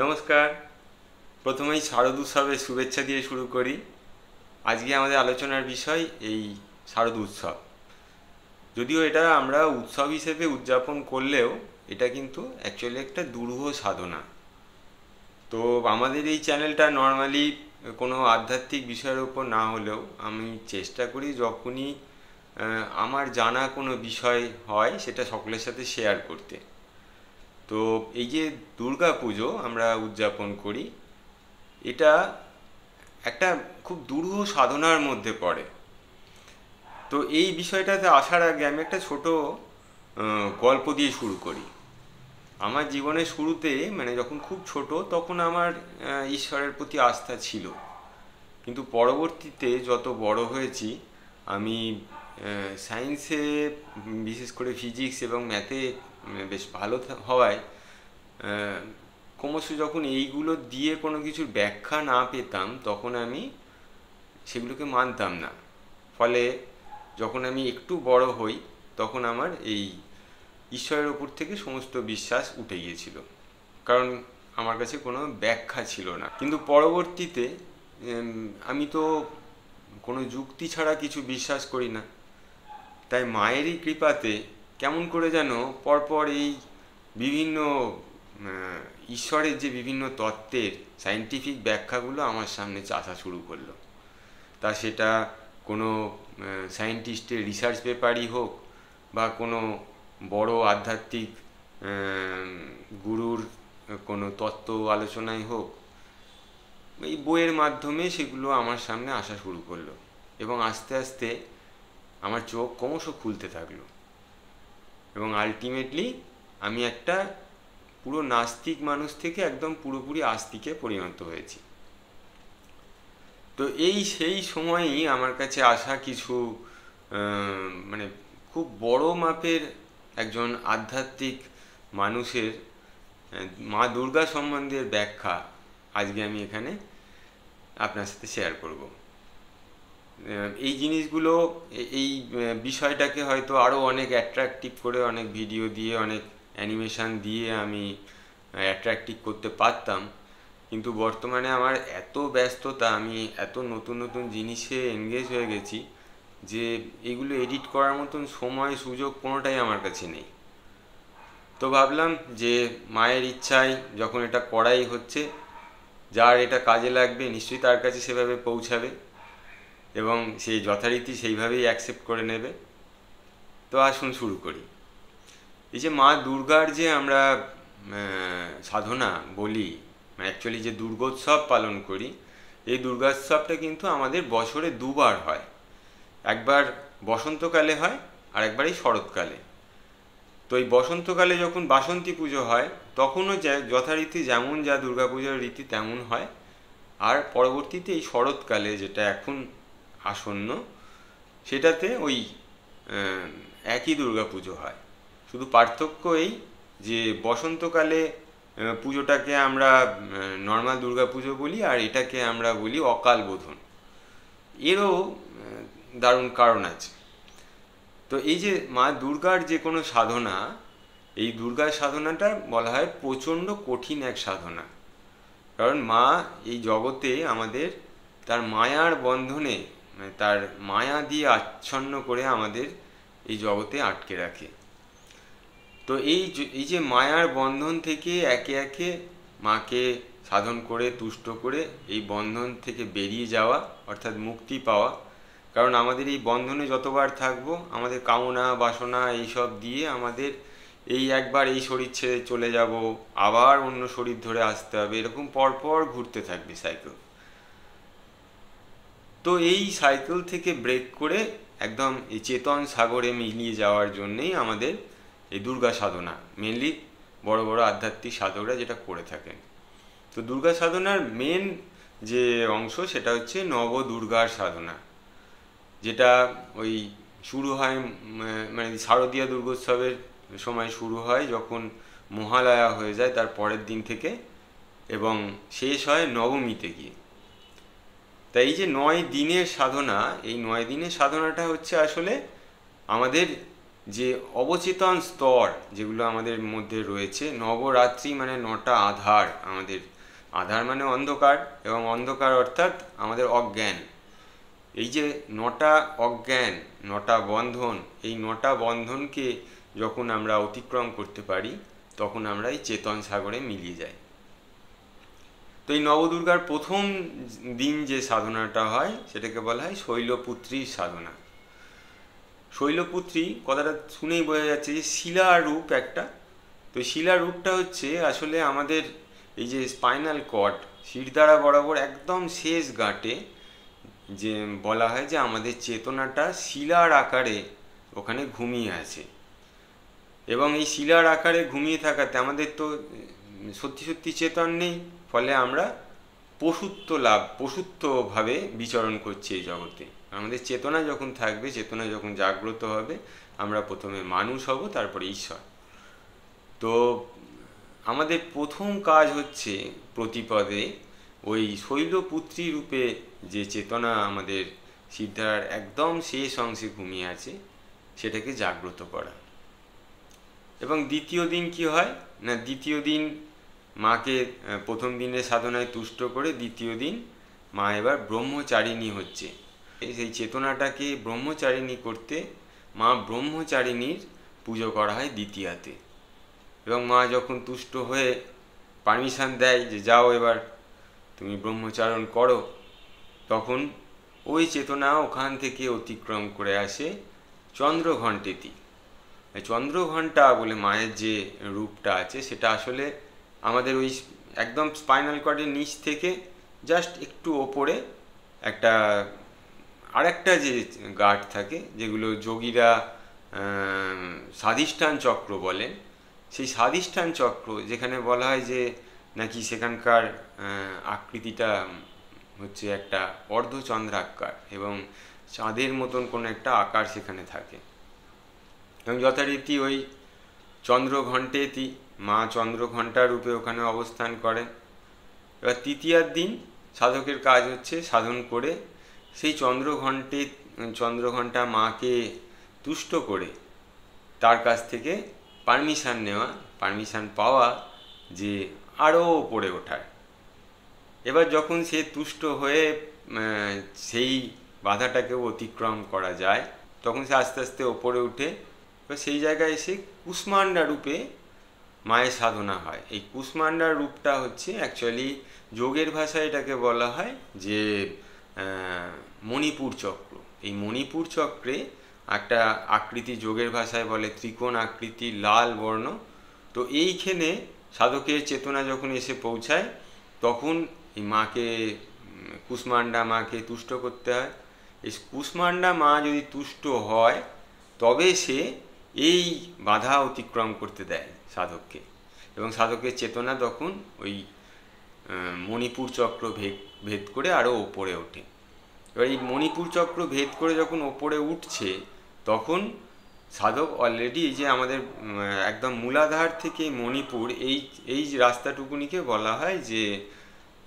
নমস্কার। প্রথমেই শারদ উৎসবের শুভেচ্ছা দিয়ে শুরু করি। আজকে আমাদের আলোচনার বিষয় এই শারদ উৎসব। যদিও এটা আমরা উৎসব হিসেবে উদযাপন করলেও এটা কিন্তু অ্যাকচুয়ালি একটা দুরূহ সাধনা। তো আমাদের এই চ্যানেলটা নর্মালি কোনো আধ্যাত্মিক বিষয়ের উপর না হলেও আমি চেষ্টা করি যখনই আমার জানা কোনো বিষয় হয় সেটা সকলের সাথে শেয়ার করতে। তো এই যে দুর্গা পুজো আমরা উদযাপন করি, এটা একটা খুব দুরূহ সাধনার মধ্যে পড়ে। তো এই বিষয়টাতে আসার আগে আমি একটা ছোট গল্প দিয়ে শুরু করি। আমার জীবনের শুরুতে যখন খুব ছোট তখন আমার ঈশ্বরের প্রতি আস্থা ছিল, কিন্তু পরবর্তীতে যত বড় হয়েছি আমি সায়েন্সে, বিশেষ করে ফিজিক্স এবং ম্যাথে বেশ ভালো হওয়ায় ক্রমশ যখন এইগুলো দিয়ে কোনো কিছুর ব্যাখ্যা না পেতাম তখন আমি সেগুলোকে মানতাম না। ফলে যখন আমি একটু বড় হই তখন আমার এই ঈশ্বরের ওপর থেকে সমস্ত বিশ্বাস উঠে গিয়েছিল, কারণ আমার কাছে কোনো ব্যাখ্যা ছিল না। কিন্তু পরবর্তীতে আমি তো কোনো যুক্তি ছাড়া কিছু বিশ্বাস করি না, তাই মায়েরই কৃপাতে কেমন করে যেন পরপর এই বিভিন্ন ঈশ্বরের যে বিভিন্ন তত্ত্বের সায়েন্টিফিক ব্যাখ্যাগুলো আমার সামনে আসা শুরু করলো। তা সেটা কোনো সায়েন্টিস্টের রিসার্চ পেপারই হোক বা কোনো বড় আধ্যাত্মিক গুরুর কোনো তত্ত্ব আলোচনাই হোক, এই বইয়ের মাধ্যমে সেগুলো আমার সামনে আসা শুরু করলো এবং আস্তে আস্তে আমার চোখ ক্রমশ খুলতে থাকলো এবং আলটিমেটলি আমি একটা পুরো নাস্তিক মানুষ থেকে একদম পুরোপুরি আস্তিকে পরিণত হয়েছি। তো সেই সময়ই আমার কাছে আসা কিছু খুব বড় মাপের একজন আধ্যাত্মিক মানুষের মা দুর্গা সম্বন্ধের ব্যাখ্যা আজকে আমি এখানে আপনার সাথে শেয়ার করব। এই জিনিসগুলো, এই বিষয়টাকে হয়তো আরও অনেক অ্যাট্রাকটিভ করে অনেক ভিডিও দিয়ে, অনেক অ্যানিমেশন দিয়ে আমি অ্যাট্রাকটিভ করতে পারতাম, কিন্তু বর্তমানে আমার এত ব্যস্ততা, আমি এত নতুন নতুন জিনিসে এনগেজ হয়ে গেছি যে এগুলো এডিট করার মতন সময় সুযোগ কোনোটাই আমার কাছে নেই। তো ভাবলাম যে মায়ের ইচ্ছায় যখন এটা করাই হচ্ছে, যার এটা কাজে লাগবে নিশ্চয়ই তার কাছে সেভাবে পৌঁছাবে এবং সে যথারীতি সেইভাবেই অ্যাকসেপ্ট করে নেবে। তো আসুন শুরু করি। এই যে মা দুর্গার যে আমরা সাধনা বলি, অ্যাকচুয়ালি যে দুর্গোৎসব পালন করি, এই দুর্গোৎসবটা কিন্তু আমাদের বছরে দুবার হয়। একবার বসন্তকালে হয় আর একবার এই শরৎকালে। তো এই বসন্তকালে যখন বাসন্তী পুজো হয় তখনও যথারীতি যেমন যা দুর্গাপুজোর রীতি তেমন হয়, আর পরবর্তীতে এই শরৎকালে যেটা এখন আসন্ন সেটাতে ওই একই দুর্গাপুজো হয়। শুধু পার্থক্য এই যে বসন্তকালে পুজোটাকে আমরা নর্মাল দুর্গাপুজো বলি আর এটাকে আমরা বলি অকাল বোধন। এরও দারুণ কারণ আছে। তো এই যে মা দুর্গার যে কোনো সাধনা, এই দুর্গার সাধনাটা বলা হয় প্রচণ্ড কঠিন এক সাধনা, কারণ মা এই জগতে আমাদের তার মায়ার বন্ধনে, তার মায়া দিয়ে আচ্ছন্ন করে আমাদের এই জগতে আটকে রাখে। তো এই যে মায়ার বন্ধন থেকে একে একে মাকে সাধন করে তুষ্ট করে এই বন্ধন থেকে বেরিয়ে যাওয়া, অর্থাৎ মুক্তি পাওয়া। কারণ আমাদের এই বন্ধনে যতবার থাকবো আমাদের কামনা বাসনা এইসব দিয়ে আমাদের এই একবার এই শরীর ছেড়ে চলে যাব, আবার অন্য শরীর ধরে আসতে হবে, এরকম পরপর ঘুরতে থাকবে সাইকেল। তো এই সাইকেল থেকে ব্রেক করে একদম এই চেতন সাগরে মিলিয়ে যাওয়ার জন্যেই আমাদের এই দুর্গা সাধনা, মেনলি বড় বড় আধ্যাত্মিক সাধকরা যেটা করে থাকেন। তো দুর্গা সাধনার মেন যে অংশ সেটা হচ্ছে নব দুর্গার সাধনা, যেটা ওই শুরু হয় শারদীয়া দুর্গোৎসবের সময় শুরু হয়, যখন মহালয়া হয়ে যায় তার পরের দিন থেকে, এবং শেষ হয় নবমীতে গিয়ে। তাই এই যে 9 দিনের সাধনা, এই 9 দিনের সাধনাটা হচ্ছে আসলে আমাদের যে অবচেতন স্তর যেগুলো আমাদের মধ্যে রয়েছে, নবরাত্রি মানে 9টা আধার, আমাদের আধার মানে অন্ধকার, এবং অন্ধকার অর্থাৎ আমাদের অজ্ঞান। এই যে 9টা অজ্ঞান, 9টা বন্ধন, এই 9টা বন্ধনকে যখন আমরা অতিক্রম করতে পারি তখন আমরা এই চেতন সাগরে মিলিয়ে যাই। তো এই নবদুর্গার প্রথম দিন যে সাধনাটা হয় সেটাকে বলা হয় শৈলপুত্রীর সাধনা। শৈলপুত্রী কথাটা শুনেই বোঝা যাচ্ছে যে শিলা রূপ একটা। তো শিলা রূপটা হচ্ছে আসলে আমাদের এই যে স্পাইনাল কর্ড, শিরদাঁড়া বরাবর একদম শেষ গাঁটে, যে বলা হয় যে আমাদের চেতনাটা শিলার আকারে ওখানে ঘুমিয়ে আছে। এবং এই শিলার আকারে ঘুমিয়ে থাকাতে আমাদের তো সত্যি সত্যি চেতন নেই, ফলে আমরা পশুত্বভাবে বিচরণ করছি এই জগতে। আমাদের চেতনা যখন থাকবে, চেতনা যখন জাগ্রত হবে, আমরা প্রথমে মানুষ হব, তারপরে ঈশ্বর। তো আমাদের প্রথম কাজ হচ্ছে প্রতিপদে ওই শৈলপুত্রী রূপে যে চেতনা আমাদের সিদ্ধার একদম শেষ অংশে ঘুমিয়ে আছে সেটাকে জাগ্রত করা। এবং দ্বিতীয় দিন কি হয় না, দ্বিতীয় দিন মাকে প্রথম দিনের সাধনায় তুষ্ট করে দ্বিতীয় দিন মা এবার ব্রহ্মচারিণী হচ্ছে। সেই চেতনাটাকে ব্রহ্মচারিণী করতে মা ব্রহ্মচারিণীর পুজো করা হয় দ্বিতীয়াতে। এবং মা যখন তুষ্ট হয়ে পারমিশন দেয় যে যাও এবার তুমি ব্রহ্মচারণ করো, তখন ওই চেতনা ওখান থেকে অতিক্রম করে আসে চন্দ্রঘণ্টেতি। চন্দ্রঘণ্টা বলে মায়ের যে রূপটা আছে সেটা আসলে আমাদের ওই একদম স্পাইনাল কর্ডের নিচ থেকে জাস্ট একটু ওপরে একটা আরেকটা যে গাঁট থাকে, যেগুলো যোগীরা স্বাধিষ্ঠান চক্র বলেন, সেই স্বাধিষ্ঠান চক্র, যেখানে বলা হয় যে নাকি সেখানকার আকৃতিটা হচ্ছে একটা অর্ধচন্দ্রাকার এবং চাঁদের মতন কোনো একটা আকার সেখানে থাকে। এবং যথারীতি ওই চন্দ্রঘণ্টেতি মা চন্দ্রঘণ্টা রূপে ওখানে অবস্থান করেন। এবার তৃতীয়ার দিন সাধকের কাজ হচ্ছে সাধন করে সেই চন্দ্রঘণ্টা মাকে তুষ্ট করে তার কাছ থেকে পারমিশন পাওয়া যে আরও ওপরে ওঠার। এবার যখন সে তুষ্ট হয়ে সেই বাধাটাকেও অতিক্রম করা যায়, তখন সে আস্তে আস্তে ওপরে উঠে এবার সেই জায়গায় এসে কুষ্মান্ডা রূপে মায়ের সাধনা হয়। এই কুষ্মান্ডা রূপটা হচ্ছে অ্যাকচুয়ালি যোগের ভাষায় এটাকে বলা হয় যে মণিপুর চক্র। এই মণিপুর চক্রে একটা আকৃতি যোগের ভাষায় বলে ত্রিকোণ আকৃতি, লাল বর্ণ। তো এইখানে সাধকের চেতনা যখন এসে পৌঁছায় তখন এই মাকে কুষ্মান্ডা মাকে তুষ্ট করতে হয়। এই কুষ্মান্ডা মা যদি তুষ্ট হয় তবে সে এই বাধা অতিক্রম করতে দেয় সাধককে, এবং সাধকের চেতনা তখন ওই মণিপুর চক্র ভেদ করে আরও ওপরে ওঠে। এবার এই মণিপুর চক্র ভেদ করে যখন ওপরে উঠছে তখন সাধক অলরেডি এই যে আমাদের একদম মূলাধার থেকে মণিপুর এই রাস্তাটুকুনিকে বলা হয় যে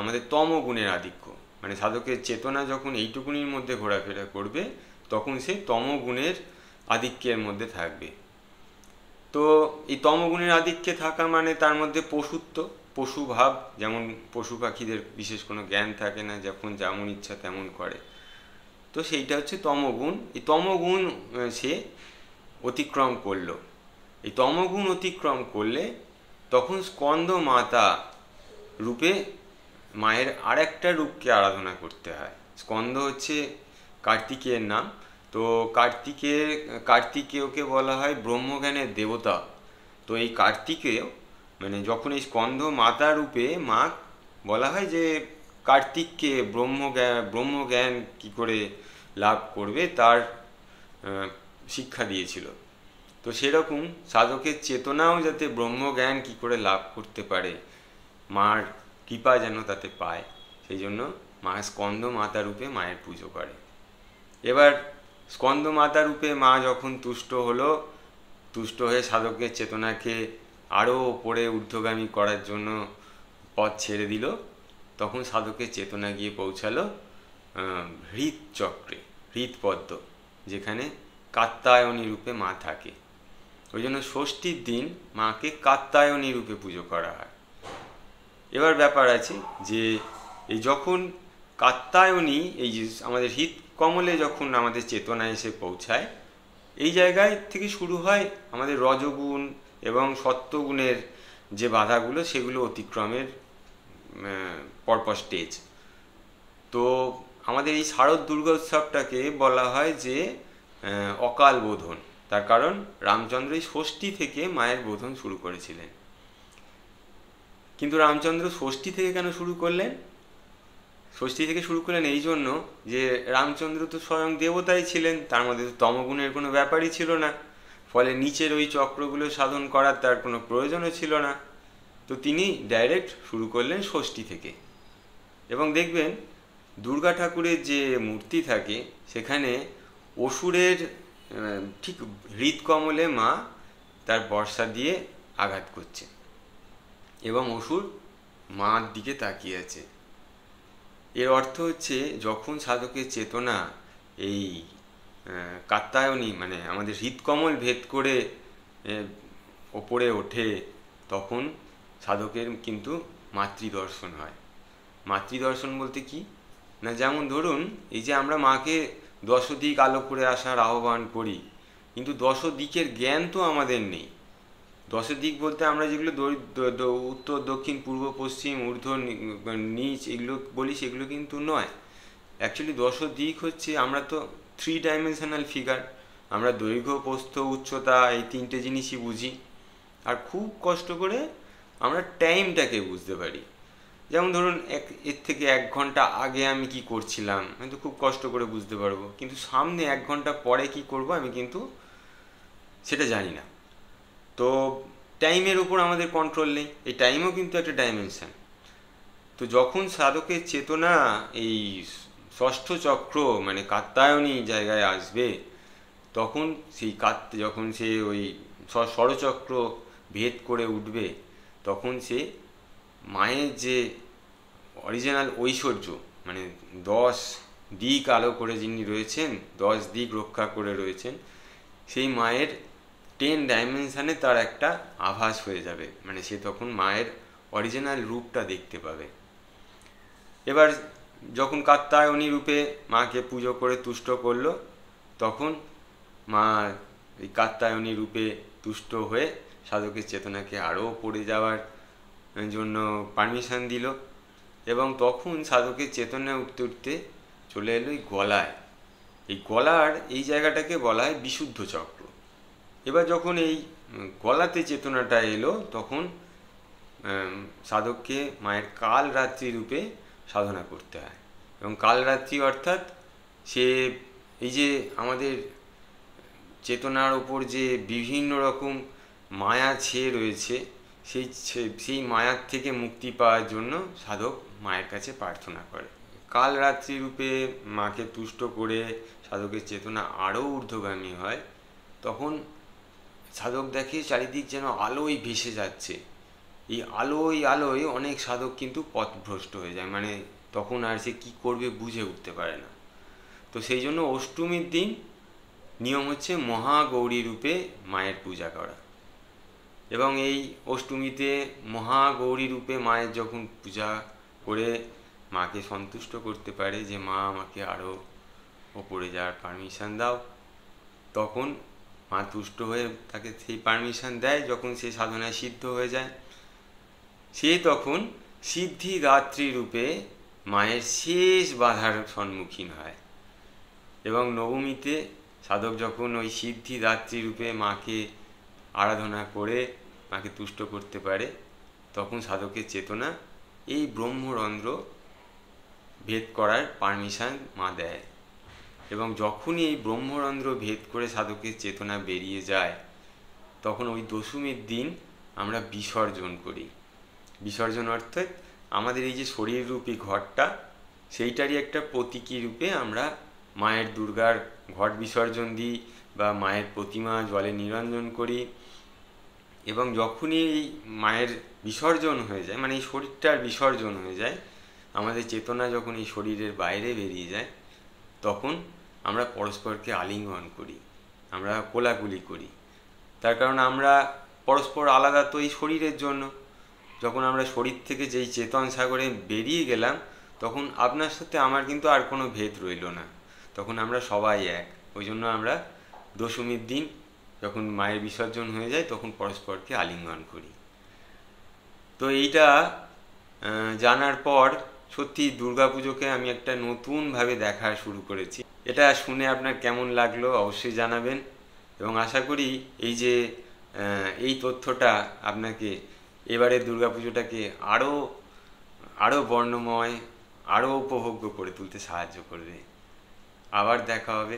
আমাদের তমগুণের আধিক্য। মানে সাধকের চেতনা যখন এইটুকুনির মধ্যে ঘোরাফেরা করবে তখন সে তমগুণের আধিক্যের মধ্যে থাকবে। তো এই তমগুণের আধিক্যে থাকা মানে তার মধ্যে পশুভাব, যেমন পশু পাখিদের বিশেষ কোনো জ্ঞান থাকে না, যখন যেমন ইচ্ছা তেমন করে, তো সেইটা হচ্ছে তমগুণ। এই তমগুণ সে অতিক্রম করলো। এই তমগুণ অতিক্রম করলে তখন স্কন্দ মাতা রূপে মায়ের আরেকটা রূপকে আরাধনা করতে হয়। স্কন্দ হচ্ছে কার্তিকেয়ের নাম। তো কার্তিকেয়কে বলা হয় ব্রহ্মজ্ঞানের দেবতা। তো এই কার্তিকেয় মানে যখন এই স্কন্দ মাতা রূপে মা বলা হয় যে কার্তিককে ব্রহ্মজ্ঞান কি করে লাভ করবে তার শিক্ষা দিয়েছিল। তো সেরকম সাধকের চেতনাও যাতে ব্রহ্মজ্ঞান কি করে লাভ করতে পারে, মার কৃপা যেন তাতে পায়, সেই জন্য মা স্কন্দ মাতা রূপে মায়ের পুজো করে। এবার স্কন্দ মাতা রূপে মা যখন তুষ্ট হয়ে সাধকের চেতনাকে আরও ওপরে ঊর্ধ্বগামী করার জন্য পথ ছেড়ে দিল, তখন সাধকের চেতনা গিয়ে পৌঁছালো হৃৎচক্রে, হৃৎপদ্ম, যেখানে কাত্যায়নী রূপে মা থাকে। ওই জন্য ষষ্ঠীর দিন মাকে কাত্যায়নী রূপে পুজো করা হয়। এবার ব্যাপার আছে যে এই যখন কাত্যায়নী, এই যে আমাদের হৃদ কমলে যখন আমাদের চেতনা এসে পৌঁছায়, এই জায়গায় থেকে শুরু হয় আমাদের রজগুণ এবং সত্ত্বগুণের যে বাধাগুলো, সেগুলো অতিক্রমের পরপর স্টেজ। তো আমাদের এই শারদ দুর্গোৎসবটাকে বলা হয় যে অকাল বোধন। তার কারণ রামচন্দ্র এই ষষ্ঠী থেকে মায়ের বোধন শুরু করেছিলেন। কিন্তু রামচন্দ্র ষষ্ঠী থেকে কেন শুরু করলেন? ষষ্ঠী থেকে শুরু করলেন এই জন্য যে রামচন্দ্র তো স্বয়ং দেবতাই ছিলেন, তার মধ্যে তো তমগুণের কোনো ব্যাপারই ছিল না, ফলে নিচের ওই চক্রগুলো সাধন করার তার কোনো প্রয়োজনও ছিল না। তো তিনি ডাইরেক্ট শুরু করলেন ষষ্ঠী থেকে। এবং দেখবেন দুর্গা ঠাকুরের যে মূর্তি থাকে সেখানে অসুরের ঠিক হৃদকমলে মা তার বর্ষা দিয়ে আঘাত করছে এবং অসুর মার দিকে তাকিয়ে আছে। এর অর্থ হচ্ছে যখন সাধকের চেতনা এই কাত্যায়নী মানে আমাদের হৃদকমল ভেদ করে ওপরে ওঠে, তখন সাধকের কিন্তু মাতৃদর্শন হয়। মাতৃদর্শন বলতে কি না, যেমন ধরুন এই যে আমরা মাকে দশদিক আলো করে আসার আহ্বান করি, কিন্তু দশদিকের জ্ঞান তো আমাদের নেই। দশদিক বলতে আমরা যেগুলো উত্তর দক্ষিণ পূর্ব পশ্চিম ঊর্ধ্ব নিচ এগুলো বলি, সেগুলো কিন্তু নয়। অ্যাকচুয়ালি দশদিক হচ্ছে, আমরা তো 3 ডাইমেনশনাল ফিগার, আমরা দৈর্ঘ্য প্রস্থ উচ্চতা এই 3টে জিনিসই বুঝি। আর খুব কষ্ট করে আমরা টাইমটাকে বুঝতে পারি। যেমন ধরুন এর থেকে 1 ঘন্টা আগে আমি কি করছিলাম আমি তো খুব কষ্ট করে বুঝতে পারবো, কিন্তু সামনে 1 ঘন্টা পরে কি করব আমি কিন্তু সেটা জানি না। তো টাইমের উপর আমাদের কন্ট্রোল নেই, এই টাইমও কিন্তু একটা ডাইমেনশন। তো যখন সাধকের চেতনা এই ষষ্ঠ চক্র মানে কাত্যায়নী জায়গায় আসবে, তখন সেই যখন সে ওই ষড়চক্র ভেদ করে উঠবে, তখন সে মায়ের যে অরিজিনাল ঐশ্বর্য মানে 10 দিক আলো করে যিনি রয়েছেন, 10 দিক রক্ষা করে রয়েছেন, সেই মায়ের 10 ডাইমেনশানে তার একটা আভাস হয়ে যাবে। মানে সে তখন মায়ের অরিজিনাল রূপটা দেখতে পাবে। এবার যখন কাত্যায়নী রূপে মাকে পুজো করে তুষ্ট করলো, তখন মা এই কাত্যায়নী রূপে তুষ্ট হয়ে সাধকের চেতনাকে আরও পড়ে যাওয়ার জন্য পারমিশন দিল। এবং তখন সাধকের চেতনা উঠতে উঠতে চলে এলো এই গলায়। এই গলার এই জায়গাটাকে বলা হয় বিশুদ্ধ চক্র। এবার যখন এই গলাতে চেতনাটা এলো, তখন সাধককে মায়ের কালরাত্রি রূপে সাধনা করতে হয়। এবং কালরাত্রি অর্থাৎ সে এই যে আমাদের চেতনার ওপর যে বিভিন্ন রকম মায়া ছেয়ে রয়েছে, সেই মায়ার থেকে মুক্তি পাওয়ার জন্য সাধক মায়ের কাছে প্রার্থনা করে। কালরাত্রি রূপে মাকে তুষ্ট করে সাধকের চেতনা আরও ঊর্ধ্বগামী হয়। তখন সাধক দেখে চারিদিক যেন আলোয় ভেসে যাচ্ছে। এই আলোয় অনেক সাধক কিন্তু পথভ্রষ্ট হয়ে যায়, মানে তখন আর সে কী করবে বুঝে উঠতে পারে না। তো সেই জন্য অষ্টমীর দিন নিয়ম হচ্ছে মহাগৌরী রূপে মায়ের পূজা করা। এবং এই অষ্টমীতে মহাগৌরী রূপে মায়ের যখন পূজা করে মাকে সন্তুষ্ট করতে পারে যে মা আমাকে আরও ওপরে যাওয়ার পারমিশন দাও, তখন মা তুষ্ট হয়ে তাকে সেই পারমিশন দেয়। যখন সে সাধনায় সিদ্ধ হয়ে যায়, সে তখন সিদ্ধিদাত্রী রূপে মায়ের শেষ বাধার সম্মুখীন হয়। এবং নবমীতে সাধক যখন ওই সিদ্ধিদাত্রী রূপে মাকে আরাধনা করে মাকে তুষ্ট করতে পারে, তখন সাধকের চেতনা এই ব্রহ্মরন্ধ্র ভেদ করার পারমিশন মা দেয়। এবং যখনই এই ব্রহ্মরন্ধ্র ভেদ করে সাধকের চেতনা বেরিয়ে যায়, তখন ওই দশমীর দিন আমরা বিসর্জন করি। বিসর্জন অর্থাৎ আমাদের এই যে শরীররূপী ঘটটা, সেইটারই একটা প্রতীকী রূপে আমরা মায়ের দুর্গার ঘট বিসর্জন দিই বা মায়ের প্রতিমা জলে নিরঞ্জন করি। এবং যখনই এই মায়ের বিসর্জন হয়ে যায়, মানে এই শরীরটার বিসর্জন হয়ে যায়, আমাদের চেতনা যখন এই শরীরের বাইরে বেরিয়ে যায়, তখন আমরা পরস্পরকে আলিঙ্গন করি, আমরা কোলাকুলি করি। তার কারণ আমরা পরস্পর আলাদা তো এই শরীরের জন্য। যখন আমরা শরীর থেকে যেই চেতন সাগরে বেরিয়ে গেলাম, তখন আপনার সাথে আমার কিন্তু আর কোনো ভেদ রইল না, তখন আমরা সবাই এক। ওই জন্য আমরা দশমীর দিন যখন মায়ের বিসর্জন হয়ে যায় তখন পরস্পরকে আলিঙ্গন করি। তো এইটা জানার পর সত্যি দুর্গাপুজোকে আমি একটা নতুনভাবে দেখা শুরু করেছি। এটা শুনে আপনার কেমন লাগলো অবশ্যই জানাবেন, এবং আশা করি এই যে এই তথ্যটা আপনাকে এবারের দুর্গাপুজোটাকে আরও আরও বর্ণময়, আরও উপভোগ্য করে তুলতে সাহায্য করবে। আবার দেখা হবে।